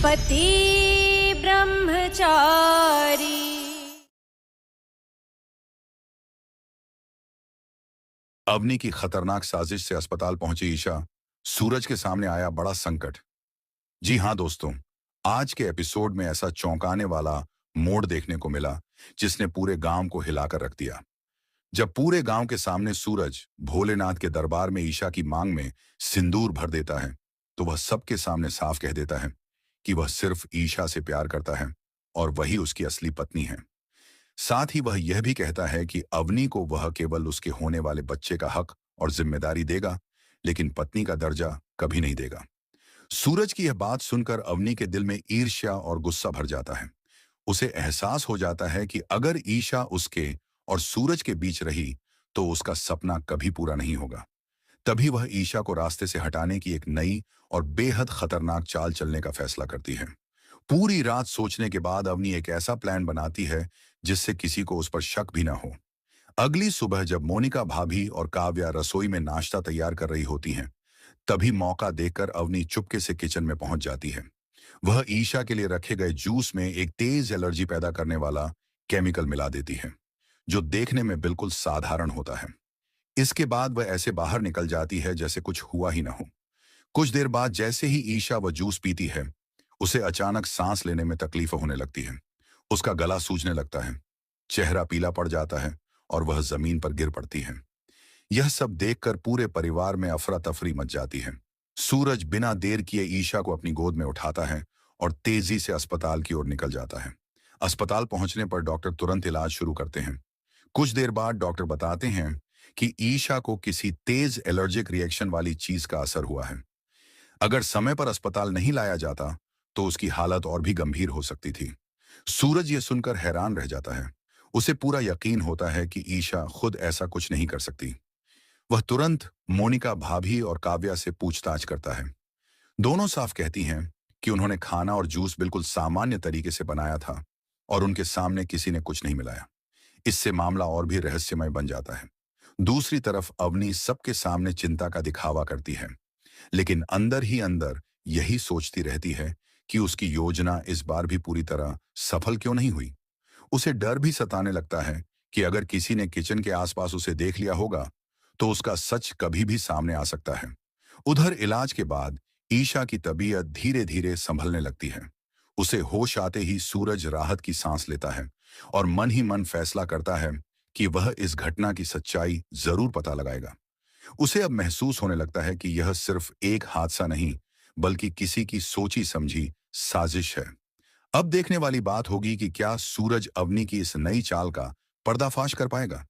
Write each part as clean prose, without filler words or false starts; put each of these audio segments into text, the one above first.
पति ब्रह्मचारी। अवनी की खतरनाक साजिश से अस्पताल पहुंची ईशा। सूरज के सामने आया बड़ा संकट। जी हां दोस्तों, आज के एपिसोड में ऐसा चौंकाने वाला मोड़ देखने को मिला जिसने पूरे गांव को हिलाकर रख दिया। जब पूरे गांव के सामने सूरज भोलेनाथ के दरबार में ईशा की मांग में सिंदूर भर देता है, तो वह सबके सामने साफ कह देता है कि वह सिर्फ ईशा से प्यार करता है और वही उसकी असली पत्नी है। साथ ही वह यह भी कहता है कि अवनी को वह केवल उसके होने वाले बच्चे का हक और जिम्मेदारी देगा, लेकिन पत्नी का दर्जा कभी नहीं देगा। सूरज की यह बात सुनकर अवनी के दिल में ईर्ष्या और गुस्सा भर जाता है। उसे एहसास हो जाता है कि अगर ईशा उसके और सूरज के बीच रही तो उसका सपना कभी पूरा नहीं होगा। तभी वह ईशा को रास्ते से हटाने की एक नई और बेहद खतरनाक चाल चलने का फैसला करती है। पूरी रात सोचने के बाद अवनी एक ऐसा प्लान बनाती है जिससे किसी को उस पर शक भी ना हो। अगली सुबह जब मोनिका भाभी और काव्या रसोई में नाश्ता तैयार कर रही होती हैं, तभी मौका देखकर अवनी चुपके से किचन में पहुंच जाती है। वह ईशा के लिए रखे गए जूस में एक तेज एलर्जी पैदा करने वाला केमिकल मिला देती है, जो देखने में बिल्कुल साधारण होता है। इसके बाद वह ऐसे बाहर निकल जाती है जैसे कुछ हुआ ही ना हो। कुछ देर बाद जैसे ही ईशा वह जूस पीती है, उसे अचानक सांस लेने में तकलीफ होने लगती है। उसका गला सूजने लगता है, चेहरा पीला पड़ जाता है और वह जमीन पर गिर पड़ती है। यह सब देखकर पूरे परिवार में अफरा तफरी मच जाती है। सूरज बिना देर किए ईशा को अपनी गोद में उठाता है और तेजी से अस्पताल की ओर निकल जाता है। अस्पताल पहुंचने पर डॉक्टर तुरंत इलाज शुरू करते हैं। कुछ देर बाद डॉक्टर बताते हैं कि ईशा को किसी तेज एलर्जिक रिएक्शन वाली चीज का असर हुआ है। अगर समय पर अस्पताल नहीं लाया जाता तो उसकी हालत और भी गंभीर हो सकती थी। सूरज यह सुनकर हैरान रह जाता है। उसे पूरा यकीन होता है कि ईशा खुद ऐसा कुछ नहीं कर सकती। वह तुरंत मोनिका भाभी और काव्या से पूछताछ करता है। दोनों साफ कहती हैं कि उन्होंने खाना और जूस बिल्कुल सामान्य तरीके से बनाया था और उनके सामने किसी ने कुछ नहीं मिलाया। इससे मामला और भी रहस्यमय बन जाता है। दूसरी तरफ अवनी सबके सामने चिंता का दिखावा करती है, लेकिन अंदर ही अंदर यही सोचती रहती है कि उसकी योजना इस बार भी पूरी तरह सफल क्यों नहीं हुई। उसे डर भी सताने लगता है कि अगर किसी ने किचन के आसपास उसे देख लिया होगा तो उसका सच कभी भी सामने आ सकता है। उधर इलाज के बाद ईशा की तबीयत धीरे धीरे संभलने लगती है। उसे होश आते ही सूरज राहत की सांस लेता है और मन ही मन फैसला करता है कि वह इस घटना की सच्चाई जरूर पता लगाएगा। उसे अब महसूस होने लगता है कि यह सिर्फ एक हादसा नहीं, बल्कि किसी की सोची समझी साजिश है। अब देखने वाली बात होगी कि क्या सूरज अवनी की इस नई चाल का पर्दाफाश कर पाएगा।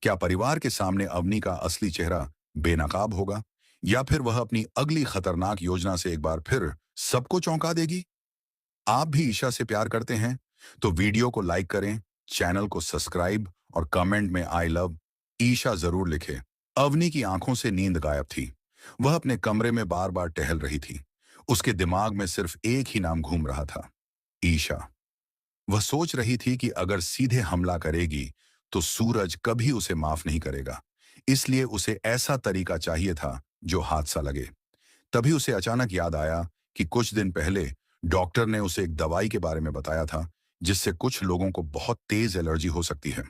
क्या परिवार के सामने अवनी का असली चेहरा बेनकाब होगा, या फिर वह अपनी अगली खतरनाक योजना से एक बार फिर सबको चौंका देगी। आप भी ईशा से प्यार करते हैं तो वीडियो को लाइक करें, चैनल को सब्सक्राइब और कमेंट में आई लव ईशा जरूर लिखें। अवनी की आंखों से नींद गायब थी। वह अपने कमरे में बार बार टहल रही थी। उसके दिमाग में सिर्फ एक ही नाम घूम रहा था, ईशा। वह सोच रही थी कि अगर सीधे हमला करेगी तो सूरज कभी उसे माफ नहीं करेगा, इसलिए उसे ऐसा तरीका चाहिए था जो हादसा लगे। तभी उसे अचानक याद आया कि कुछ दिन पहले डॉक्टर ने उसे एक दवाई के बारे में बताया था जिससे कुछ लोगों को बहुत तेज एलर्जी हो सकती है।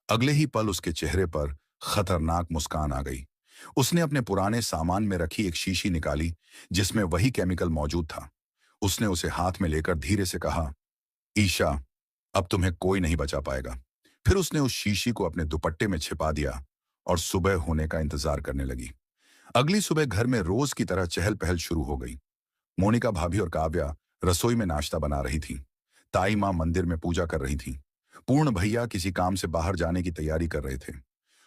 अगले ही पल उसके चेहरे पर खतरनाक मुस्कान आ गई। उसने अपने पुराने सामान में रखी एक शीशी निकाली जिसमें वही केमिकल मौजूद था। उसने उसे हाथ में लेकर धीरे से कहा, ईशा, अब तुम्हें कोई नहीं बचा पाएगा। फिर उसने उस शीशी को अपने दुपट्टे में छिपा दिया और सुबह होने का इंतजार करने लगी। अगली सुबह घर में रोज की तरह चहल पहल शुरू हो गई। मोनिका भाभी और काव्या रसोई में नाश्ता बना रही थी। ताई माँ मंदिर में पूजा कर रही थी। पूर्ण भैया किसी काम से बाहर जाने की तैयारी कर रहे थे।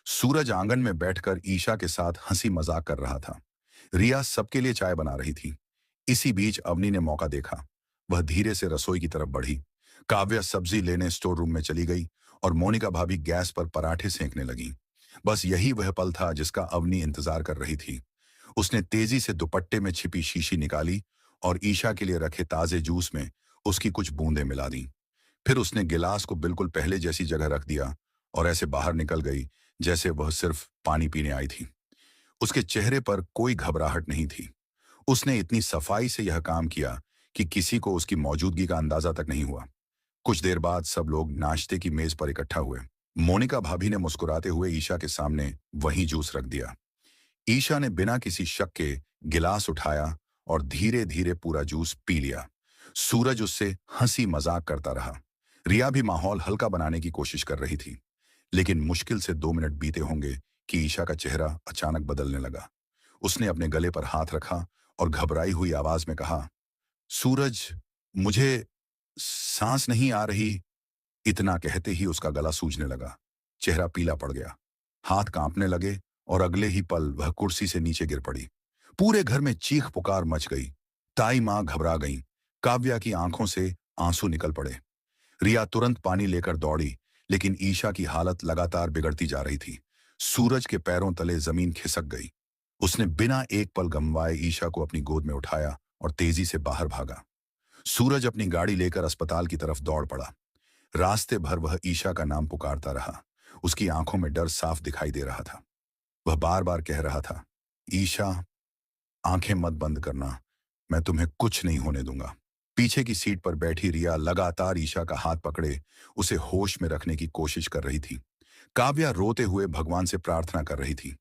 सूरज आंगन में बैठकर ईशा के साथ हंसी मजाक कर रहा था। रिया सबके लिए चाय बना रही थी। इसी बीच अवनी ने मौका देखा। वह धीरे से रसोई की तरफ बढ़ी। काव्या सब्जी लेने स्टोर रूम में चली गई और मोनिका भाभी गैस पर पराठे सेंकने लगी। बस यही वह पल था जिसका अवनी इंतजार कर रही थी। उसने तेजी से दुपट्टे में छिपी शीशी निकाली और ईशा के लिए रखे ताजे जूस में उसकी कुछ बूंदें मिला दी। फिर उसने गिलास को बिल्कुल पहले जैसी जगह रख दिया और ऐसे बाहर निकल गई जैसे वह सिर्फ पानी पीने आई थी। उसके चेहरे पर कोई घबराहट नहीं थी। उसने इतनी सफाई से यह काम किया कि किसी को उसकी मौजूदगी का अंदाजा तक नहीं हुआ। कुछ देर बाद सब लोग नाश्ते की मेज पर इकट्ठा हुए। मोनिका भाभी ने मुस्कुराते हुए ईशा के सामने वही जूस रख दिया। ईशा ने बिना किसी शक के गिलास उठाया और धीरे धीरे पूरा जूस पी लिया। सूरज उससे हंसी मजाक करता रहा। रिया भी माहौल हल्का बनाने की कोशिश कर रही थी। लेकिन मुश्किल से 2 मिनट बीते होंगे कि ईशा का चेहरा अचानक बदलने लगा। उसने अपने गले पर हाथ रखा और घबराई हुई आवाज में कहा, सूरज, मुझे सांस नहीं आ रही। इतना कहते ही उसका गला सूजने लगा। चेहरा पीला पड़ गया। हाथ कांपने लगे और अगले ही पल वह कुर्सी से नीचे गिर पड़ी। पूरे घर में चीख पुकार मच गई। ताई माँ घबरा गईं। काव्या की आंखों से आंसू निकल पड़े। रिया तुरंत पानी लेकर दौड़ी, लेकिन ईशा की हालत लगातार बिगड़ती जा रही थी। सूरज के पैरों तले जमीन खिसक गई। उसने बिना एक पल गंवाए ईशा को अपनी गोद में उठाया और तेजी से बाहर भागा। सूरज अपनी गाड़ी लेकर अस्पताल की तरफ दौड़ पड़ा। रास्ते भर वह ईशा का नाम पुकारता रहा। उसकी आंखों में डर साफ दिखाई दे रहा था। वह बार बार कह रहा था, ईशा, आंखें मत बंद करना, मैं तुम्हें कुछ नहीं होने दूंगा। पीछे की सीट पर बैठी रिया लगातार ईशा का हाथ पकड़े उसे होश में रखने की कोशिश कर रही थी। काव्या रोते हुए भगवान से प्रार्थना कर रही थी।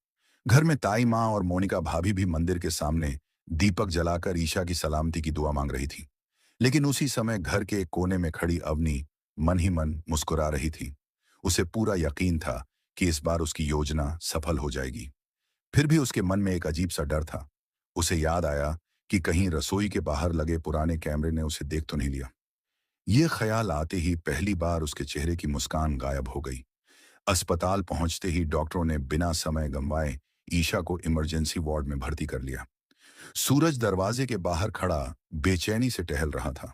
घर में ताई माँ और मोनिका भाभी भी मंदिर के सामने दीपक जलाकर ईशा की सलामती की दुआ मांग रही थी। लेकिन उसी समय घर के एक कोने में खड़ी अवनी मन ही मन मुस्कुरा रही थी। उसे पूरा यकीन था कि इस बार उसकी योजना सफल हो जाएगी। फिर भी उसके मन में एक अजीब सा डर था। उसे याद आया कि कहीं रसोई के बाहर लगे पुराने कैमरे ने उसे देख तो नहीं लिया। ये ख्याल आते ही पहली बार उसके चेहरे की मुस्कान गायब हो गई। अस्पताल पहुंचते ही डॉक्टरों ने बिना समय गंवाए ईशा को इमरजेंसी वार्ड में भर्ती कर लिया। सूरज दरवाजे के बाहर खड़ा बेचैनी से टहल रहा था।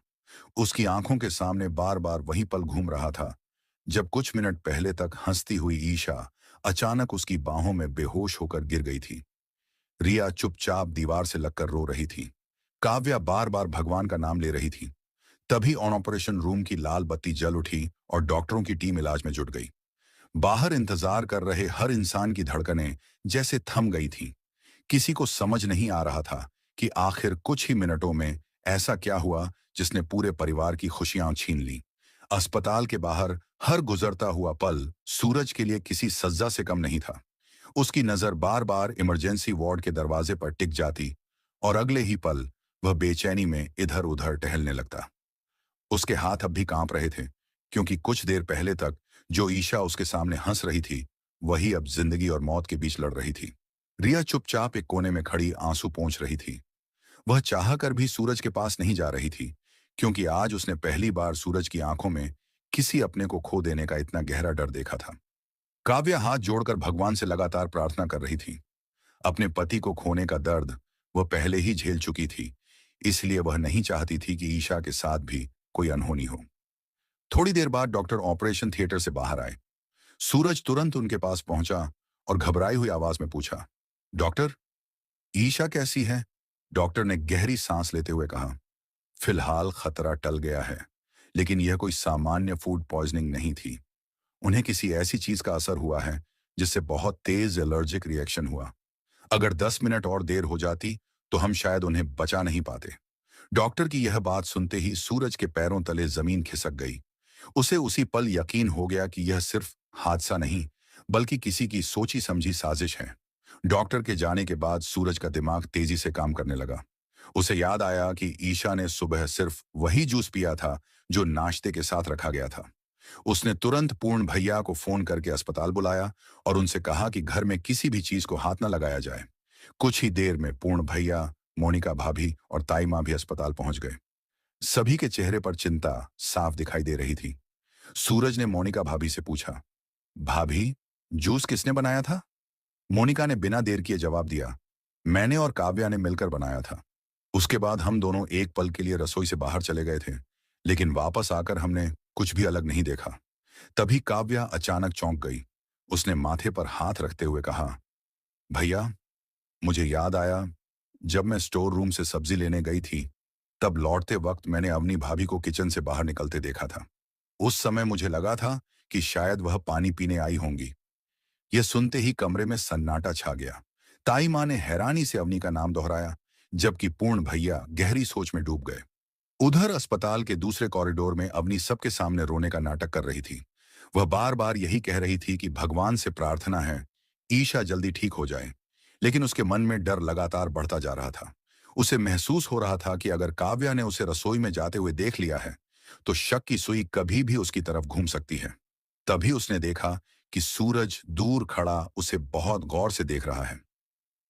उसकी आंखों के सामने बार बार वही पल घूम रहा था जब कुछ मिनट पहले तक हंसती हुई ईशा अचानक उसकी बाहों में बेहोश होकर गिर गई थी। रिया चुपचाप दीवार से लगकर रो रही थी। काव्या बार बार भगवान का नाम ले रही थी। तभी ऑपरेशन रूम की लाल बत्ती जल उठी और डॉक्टरों की टीम इलाज में जुट गई। बाहर इंतजार कर रहे हर इंसान की धड़कनें जैसे थम गई थीं। किसी को समझ नहीं आ रहा था कि आखिर कुछ ही मिनटों में ऐसा क्या हुआ जिसने पूरे परिवार की खुशियां छीन ली। अस्पताल के बाहर हर गुजरता हुआ पल सूरज के लिए किसी सज्जा से कम नहीं था। उसकी नजर बार बार इमरजेंसी वार्ड के दरवाजे पर टिक जाती और अगले ही पल वह बेचैनी में इधर उधर टहलने लगता। उसके हाथ अब भी कांप रहे थे, क्योंकि कुछ देर पहले तक जो ईशा उसके सामने हंस रही थी, वही अब जिंदगी और मौत के बीच लड़ रही थी। रिया चुपचाप एक कोने में खड़ी आंसू पोंछ रही थी। वह चाहकर भी सूरज के पास नहीं जा रही थी, क्योंकि आज उसने पहली बार सूरज की आंखों में किसी अपने को खो देने का इतना गहरा डर देखा था। काव्या हाथ जोड़कर भगवान से लगातार प्रार्थना कर रही थी। अपने पति को खोने का दर्द वह पहले ही झेल चुकी थी, इसलिए वह नहीं चाहती थी कि ईशा के साथ भी कोई अनहोनी हो। थोड़ी देर बाद डॉक्टर ऑपरेशन थिएटर से बाहर आए। सूरज तुरंत उनके पास पहुंचा और घबराई हुई आवाज में पूछा, डॉक्टर, ईशा कैसी है? डॉक्टर ने गहरी सांस लेते हुए कहा, फिलहाल खतरा टल गया है, लेकिन यह कोई सामान्य फूड पॉइजनिंग नहीं थी। उन्हें किसी ऐसी चीज का असर हुआ है जिससे बहुत तेज एलर्जिक रिएक्शन हुआ। अगर 10 मिनट और देर हो जाती तो हम शायद उन्हें बचा नहीं पाते। डॉक्टर की यह बात सुनते ही सूरज के पैरों तले जमीन खिसक गई। उसे उसी पल यकीन हो गया कि यह सिर्फ हादसा नहीं, बल्कि किसी की सोची समझी साजिश है। डॉक्टर के जाने के बाद सूरज का दिमाग तेजी से काम करने लगा। उसे याद आया कि ईशा ने सुबह सिर्फ वही जूस पिया था जो नाश्ते के साथ रखा गया था। उसने तुरंत पूर्ण भैया को फोन करके अस्पताल बुलाया और उनसे कहा कि घर में किसी भी चीज को हाथ न लगाया जाए। कुछ ही देर में पूर्ण भैया, मोनिका भाभी और ताई माँ भी अस्पताल पहुंच गए। सभी के चेहरे पर चिंता साफ दिखाई दे रही थी। सूरज ने मोनिका भाभी से पूछा, भाभी, जूस किसने बनाया था? मोनिका ने बिना देर किए जवाब दिया, मैंने और काव्या ने मिलकर बनाया था। उसके बाद हम दोनों एक पल के लिए रसोई से बाहर चले गए थे, लेकिन वापस आकर हमने कुछ भी अलग नहीं देखा। तभी काव्या अचानक चौंक गई। उसने माथे पर हाथ रखते हुए कहा, भैया, मुझे याद आया, जब मैं स्टोर रूम से सब्जी लेने गई थी, तब लौटते वक्त मैंने अवनी भाभी को किचन से बाहर निकलते देखा था। उस समय मुझे लगा था कि शायद वह पानी पीने आई होंगी। यह सुनते ही कमरे में सन्नाटा छा गया। ताई माँ ने हैरानी से अवनी का नाम दोहराया, जबकि पूर्ण भैया गहरी सोच में डूब गए। उधर अस्पताल के दूसरे कॉरिडोर में अवनी सबके सामने रोने का नाटक कर रही थी। वह बार बार यही कह रही थी कि भगवान से प्रार्थना है ईशा जल्दी ठीक हो जाए। लेकिन उसके मन में डर लगातार बढ़ता जा रहा था। उसे महसूस हो रहा था कि अगर काव्या ने उसे रसोई में जाते हुए देख लिया है तो शक की सुई कभी भी उसकी तरफ घूम सकती है। तभी उसने देखा कि सूरज दूर खड़ा उसे बहुत गौर से देख रहा है।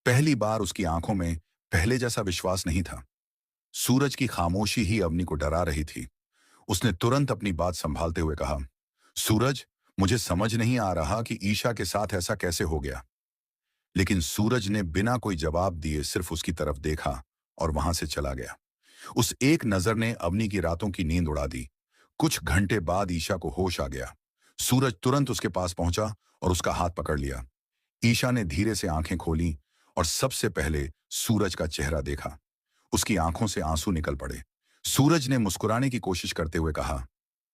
पहली बार उसकी आंखों में पहले जैसा विश्वास नहीं था। सूरज की खामोशी ही अवनी को डरा रही थी। उसने तुरंत अपनी बात संभालते हुए कहा, सूरज, मुझे समझ नहीं आ रहा कि ईशा के साथ ऐसा कैसे हो गया। लेकिन सूरज ने बिना कोई जवाब दिए सिर्फ उसकी तरफ देखा और वहां से चला गया। उस एक नजर ने अवनी की रातों की नींद उड़ा दी। कुछ घंटे बाद ईशा को होश आ गया। सूरज तुरंत उसके पास पहुंचा और उसका हाथ पकड़ लिया। ईशा ने धीरे से आंखें खोली और सबसे पहले सूरज का चेहरा देखा। उसकी आंखों से आंसू निकल पड़े। सूरज ने मुस्कुराने की कोशिश करते हुए कहा,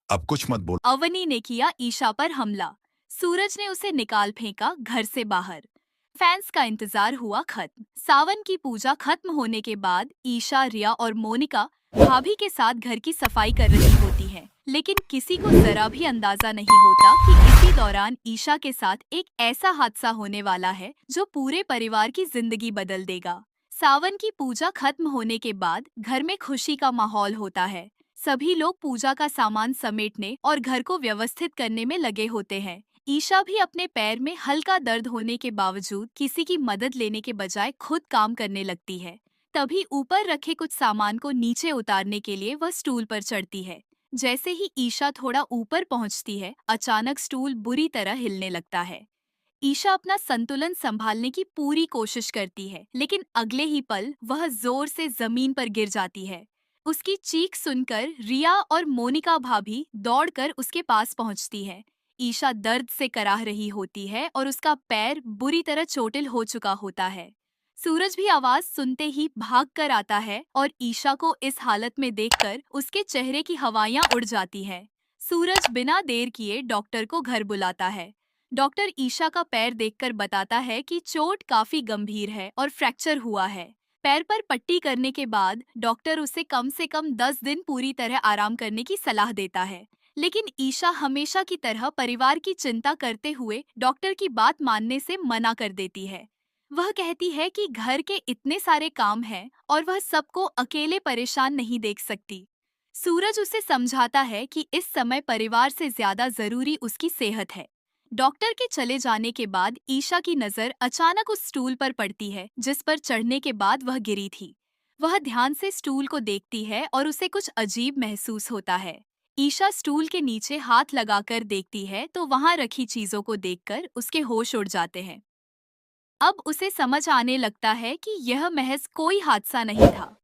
अब कुछ मत बोल। अवनी ने किया ईशा पर हमला। सूरज ने उसे निकाल फेंका घर से बाहर। फैंस का इंतजार हुआ खत्म। सावन की पूजा खत्म होने के बाद ईशा, रिया और मोनिका भाभी के साथ घर की सफाई कर रही होती हैं। लेकिन किसी को जरा भी अंदाजा नहीं होता कि इसी दौरान ईशा के साथ एक ऐसा हादसा होने वाला है जो पूरे परिवार की जिंदगी बदल देगा। सावन की पूजा खत्म होने के बाद घर में खुशी का माहौल होता है। सभी लोग पूजा का सामान समेटने और घर को व्यवस्थित करने में लगे होते हैं। ईशा भी अपने पैर में हल्का दर्द होने के बावजूद किसी की मदद लेने के बजाय खुद काम करने लगती है। तभी ऊपर रखे कुछ सामान को नीचे उतारने के लिए वह स्टूल पर चढ़ती है। जैसे ही ईशा थोड़ा ऊपर पहुंचती है, अचानक स्टूल बुरी तरह हिलने लगता है। ईशा अपना संतुलन संभालने की पूरी कोशिश करती है, लेकिन अगले ही पल वह जोर से जमीन पर गिर जाती है। उसकी चीख सुनकर रिया और मोनिका भाभी दौड़कर उसके पास पहुंचती है। ईशा दर्द से कराह रही होती है और उसका पैर बुरी तरह चोटिल हो चुका होता है। सूरज भी आवाज सुनते ही भाग कर आता है और ईशा को इस हालत में देखकर उसके चेहरे की हवाइयां उड़ जाती हैं। सूरज बिना देर किए डॉक्टर को घर बुलाता है। डॉक्टर ईशा का पैर देखकर बताता है कि चोट काफी गंभीर है और फ्रैक्चर हुआ है। पैर पर पट्टी करने के बाद डॉक्टर उसे कम से कम 10 दिन पूरी तरह आराम करने की सलाह देता है। लेकिन ईशा हमेशा की तरह परिवार की चिंता करते हुए डॉक्टर की बात मानने से मना कर देती है। वह कहती है कि घर के इतने सारे काम हैं और वह सबको अकेले परेशान नहीं देख सकती। सूरज उसे समझाता है कि इस समय परिवार से ज्यादा जरूरी उसकी सेहत है। डॉक्टर के चले जाने के बाद ईशा की नजर अचानक उस स्टूल पर पड़ती है जिस पर चढ़ने के बाद वह गिरी थी। वह ध्यान से स्टूल को देखती है और उसे कुछ अजीब महसूस होता है। ईशा स्टूल के नीचे हाथ लगाकर देखती है तो वहां रखी चीजों को देखकर उसके होश उड़ जाते हैं। अब उसे समझ आने लगता है कि यह महज कोई हादसा नहीं था।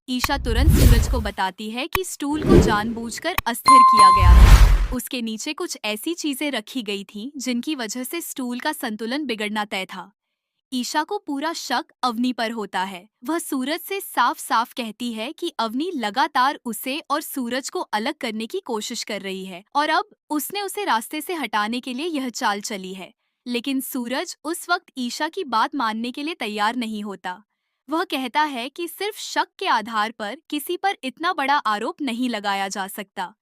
ईशा तुरंत सूरज को बताती है कि स्टूल को जानबूझकर अस्थिर किया गया था। उसके नीचे कुछ ऐसी चीजें रखी गई थीं जिनकी वजह से स्टूल का संतुलन बिगड़ना तय था। ईशा को पूरा शक अवनी पर होता है। वह सूरज से साफ साफ कहती है कि अवनी लगातार उसे और सूरज को अलग करने की कोशिश कर रही है और अब उसने उसे रास्ते से हटाने के लिए यह चाल चली है। लेकिन सूरज उस वक्त ईशा की बात मानने के लिए तैयार नहीं होता। वह कहता है कि सिर्फ शक के आधार पर किसी पर इतना बड़ा आरोप नहीं लगाया जा सकता।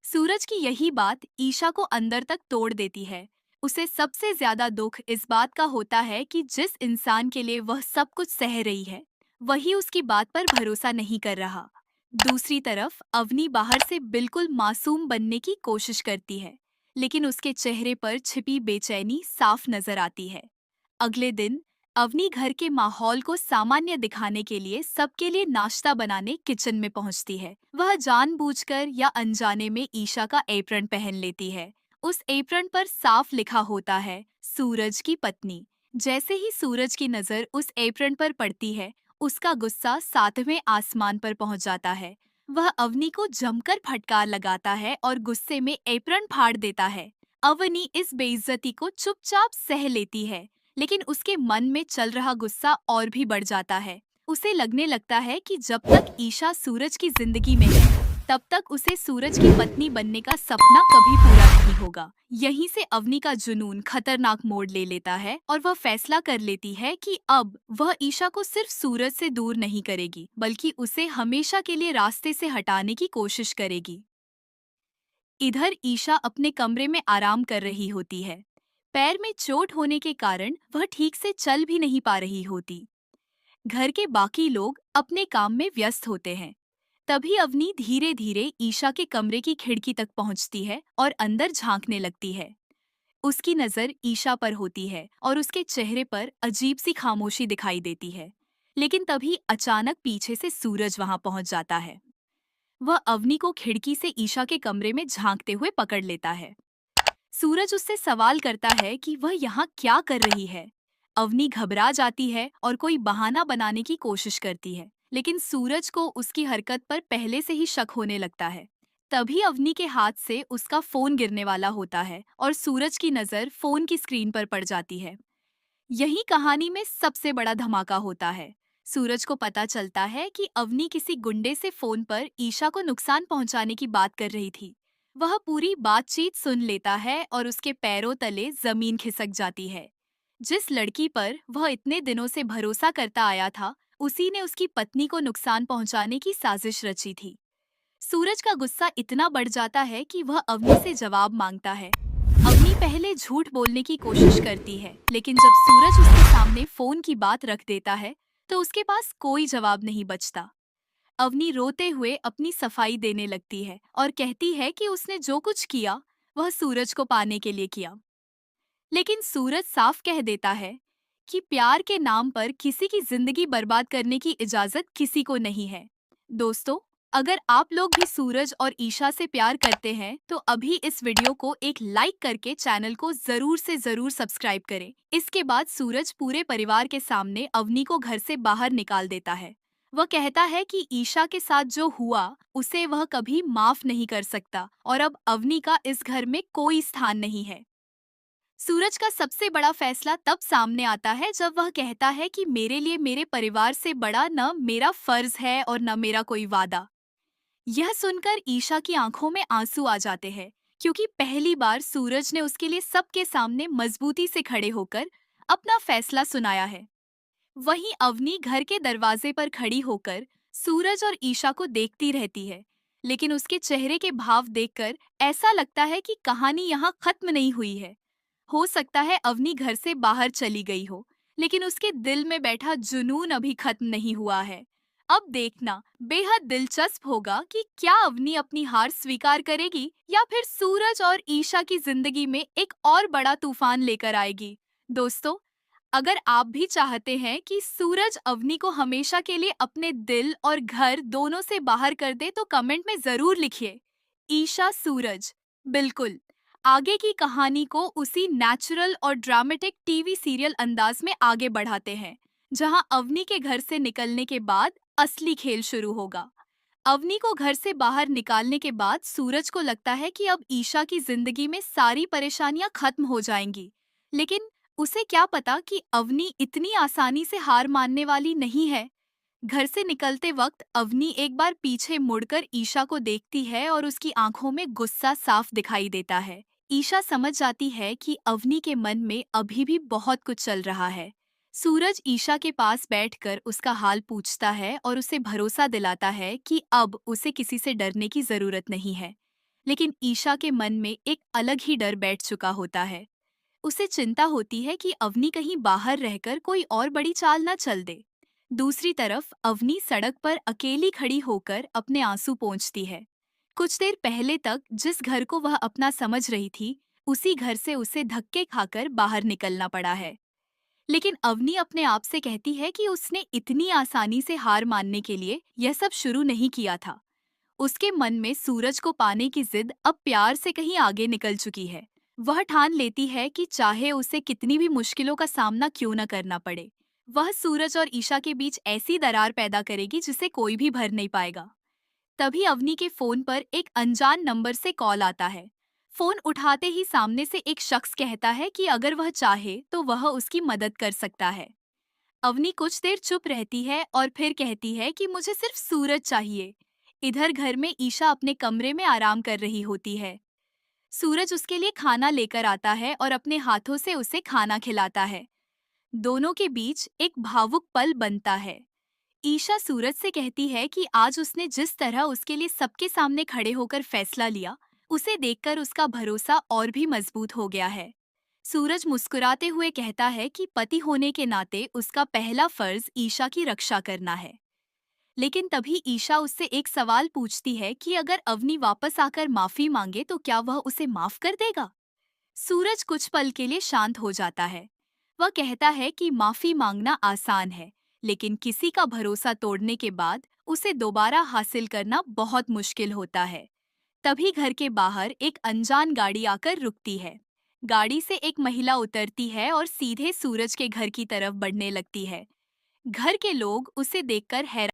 सूरज की यही बात ईशा को अंदर तक तोड़ देती है। उसे सबसे ज्यादा दुख इस बात का होता है कि जिस इंसान के लिए वह सब कुछ सह रही है, वही उसकी बात पर भरोसा नहीं कर रहा। दूसरी तरफ अवनी बाहर से बिल्कुल मासूम बनने की कोशिश करती है, लेकिन उसके चेहरे पर छिपी बेचैनी साफ नजर आती है। अगले दिन अवनी घर के माहौल को सामान्य दिखाने के लिए सबके लिए नाश्ता बनाने किचन में पहुंचती है। वह जानबूझकर या अनजाने में ईशा का एप्रन पहन लेती है। उस एप्रन पर साफ लिखा होता है, सूरज की पत्नी। जैसे ही सूरज की नजर उस एप्रन पर पड़ती है, उसका गुस्सा सातवें आसमान पर पहुंच जाता है। वह अवनी को जमकर फटकार लगाता है और गुस्से में एप्रन फाड़ देता है। अवनी इस बेइज्जती को चुपचाप सह लेती है, लेकिन उसके मन में चल रहा गुस्सा और भी बढ़ जाता है। उसे लगने लगता है कि जब तक ईशा सूरज की जिंदगी में है, तब तक उसे सूरज की पत्नी बनने का सपना कभी पूरा नहीं होगा। यहीं से अवनी का जुनून खतरनाक मोड़ ले लेता है और वह फैसला कर लेती है कि अब वह ईशा को सिर्फ सूरज से दूर नहीं करेगी, बल्कि उसे हमेशा के लिए रास्ते से हटाने की कोशिश करेगी। इधर ईशा अपने कमरे में आराम कर रही होती है। पैर में चोट होने के कारण वह ठीक से चल भी नहीं पा रही होती। घर के बाकी लोग अपने काम में व्यस्त होते हैं। तभी अवनी धीरे धीरे ईशा के कमरे की खिड़की तक पहुंचती है और अंदर झांकने लगती है। उसकी नजर ईशा पर होती है और उसके चेहरे पर अजीब सी खामोशी दिखाई देती है। लेकिन तभी अचानक पीछे से सूरज वहां पहुंच जाता है। वह अवनी को खिड़की से ईशा के कमरे में झांकते हुए पकड़ लेता है। सूरज उससे सवाल करता है कि वह यहाँ क्या कर रही है। अवनी घबरा जाती है और कोई बहाना बनाने की कोशिश करती है, लेकिन सूरज को उसकी हरकत पर पहले से ही शक होने लगता है। तभी अवनी के हाथ से उसका फोन गिरने वाला होता है और सूरज की नजर फोन की स्क्रीन पर पड़ जाती है। यही कहानी में सबसे बड़ा धमाका होता है। सूरज को पता चलता है कि अवनी किसी गुंडे से फोन पर ईशा को नुकसान पहुंचाने की बात कर रही थी। वह पूरी बातचीत सुन लेता है और उसके पैरों तले जमीन खिसक जाती है। जिस लड़की पर वह इतने दिनों से भरोसा करता आया था, उसी ने उसकी पत्नी को नुकसान पहुंचाने की साजिश रची थी। सूरज का गुस्सा इतना बढ़ जाता है कि वह अवनी से जवाब मांगता है। अवनी पहले झूठ बोलने की कोशिश करती है, लेकिन जब सूरज उसके सामने फोन की बात रख देता है, तो उसके पास कोई जवाब नहीं बचता। अवनी रोते हुए अपनी सफाई देने लगती है और कहती है कि उसने जो कुछ किया वह सूरज को पाने के लिए किया। लेकिन सूरज साफ कह देता है कि प्यार के नाम पर किसी की जिंदगी बर्बाद करने की इजाजत किसी को नहीं है। दोस्तों, अगर आप लोग भी सूरज और ईशा से प्यार करते हैं तो अभी इस वीडियो को एक लाइक करके चैनल को जरूर से जरूर सब्सक्राइब करें। इसके बाद सूरज पूरे परिवार के सामने अवनी को घर से बाहर निकाल देता है। वह कहता है कि ईशा के साथ जो हुआ उसे वह कभी माफ नहीं कर सकता और अब अवनी का इस घर में कोई स्थान नहीं है। सूरज का सबसे बड़ा फैसला तब सामने आता है जब वह कहता है कि मेरे लिए मेरे परिवार से बड़ा न मेरा फर्ज है और न मेरा कोई वादा। यह सुनकर ईशा की आंखों में आंसू आ जाते हैं, क्योंकि पहली बार सूरज ने उसके लिए सबके सामने मजबूती से खड़े होकर अपना फैसला सुनाया है। वहीं अवनी घर के दरवाजे पर खड़ी होकर सूरज और ईशा को देखती रहती है, लेकिन उसके चेहरे के भाव देखकर ऐसा लगता है कि कहानी यहाँ खत्म नहीं हुई है। हो सकता है अवनी घर से बाहर चली गई हो, लेकिन उसके दिल में बैठा जुनून अभी खत्म नहीं हुआ है। अब देखना बेहद दिलचस्प होगा कि क्या अवनी अपनी हार स्वीकार करेगी या फिर सूरज और ईशा की जिंदगी में एक और बड़ा तूफान लेकर आएगी। दोस्तों, अगर आप भी चाहते हैं कि सूरज अवनी को हमेशा के लिए अपने दिल और घर दोनों से बाहर कर दे तो कमेंट में जरूर लिखिए ईशा सूरज। बिल्कुल, आगे की कहानी को उसी नेचुरल और ड्रामेटिक टीवी सीरियल अंदाज में आगे बढ़ाते हैं, जहां अवनी के घर से निकलने के बाद असली खेल शुरू होगा। अवनी को घर से बाहर निकालने के बाद सूरज को लगता है कि अब ईशा की जिंदगी में सारी परेशानियां खत्म हो जाएंगी। लेकिन उसे क्या पता कि अवनी इतनी आसानी से हार मानने वाली नहीं है। घर से निकलते वक्त अवनी एक बार पीछे मुड़कर ईशा को देखती है और उसकी आंखों में गुस्सा साफ दिखाई देता है। ईशा समझ जाती है कि अवनी के मन में अभी भी बहुत कुछ चल रहा है। सूरज ईशा के पास बैठकर उसका हाल पूछता है और उसे भरोसा दिलाता है कि अब उसे किसी से डरने की जरूरत नहीं है। लेकिन ईशा के मन में एक अलग ही डर बैठ चुका होता है। उसे चिंता होती है कि अवनी कहीं बाहर रहकर कोई और बड़ी चाल न चल दे। दूसरी तरफ अवनी सड़क पर अकेली खड़ी होकर अपने आंसू पोंछती है। कुछ देर पहले तक जिस घर को वह अपना समझ रही थी, उसी घर से उसे धक्के खाकर बाहर निकलना पड़ा है। लेकिन अवनी अपने आप से कहती है कि उसने इतनी आसानी से हार मानने के लिए यह सब शुरू नहीं किया था। उसके मन में सूरज को पाने की जिद अब प्यार से कहीं आगे निकल चुकी है। वह ठान लेती है कि चाहे उसे कितनी भी मुश्किलों का सामना क्यों न करना पड़े, वह सूरज और ईशा के बीच ऐसी दरार पैदा करेगी जिसे कोई भी भर नहीं पाएगा। तभी अवनी के फोन पर एक अनजान नंबर से कॉल आता है। फोन उठाते ही सामने से एक शख्स कहता है कि अगर वह चाहे तो वह उसकी मदद कर सकता है। अवनी कुछ देर चुप रहती है और फिर कहती है कि मुझे सिर्फ सूरज चाहिए। इधर घर में ईशा अपने कमरे में आराम कर रही होती है। सूरज उसके लिए खाना लेकर आता है और अपने हाथों से उसे खाना खिलाता है। दोनों के बीच एक भावुक पल बनता है। ईशा सूरज से कहती है कि आज उसने जिस तरह उसके लिए सबके सामने खड़े होकर फैसला लिया, उसे देखकर उसका भरोसा और भी मजबूत हो गया है। सूरज मुस्कुराते हुए कहता है कि पति होने के नाते उसका पहला फर्ज ईशा की रक्षा करना है। लेकिन तभी ईशा उससे एक सवाल पूछती है कि अगर अवनी वापस आकर माफी मांगे तो क्या वह उसे माफ कर देगा? सूरज कुछ पल के लिए शांत हो जाता है। वह कहता है कि माफी मांगना आसान है, लेकिन किसी का भरोसा तोड़ने के बाद उसे दोबारा हासिल करना बहुत मुश्किल होता है। तभी घर के बाहर एक अनजान गाड़ी आकर रुकती है। गाड़ी से एक महिला उतरती है और सीधे सूरज के घर की तरफ बढ़ने लगती है। घर के लोग उसे देखकर हैरान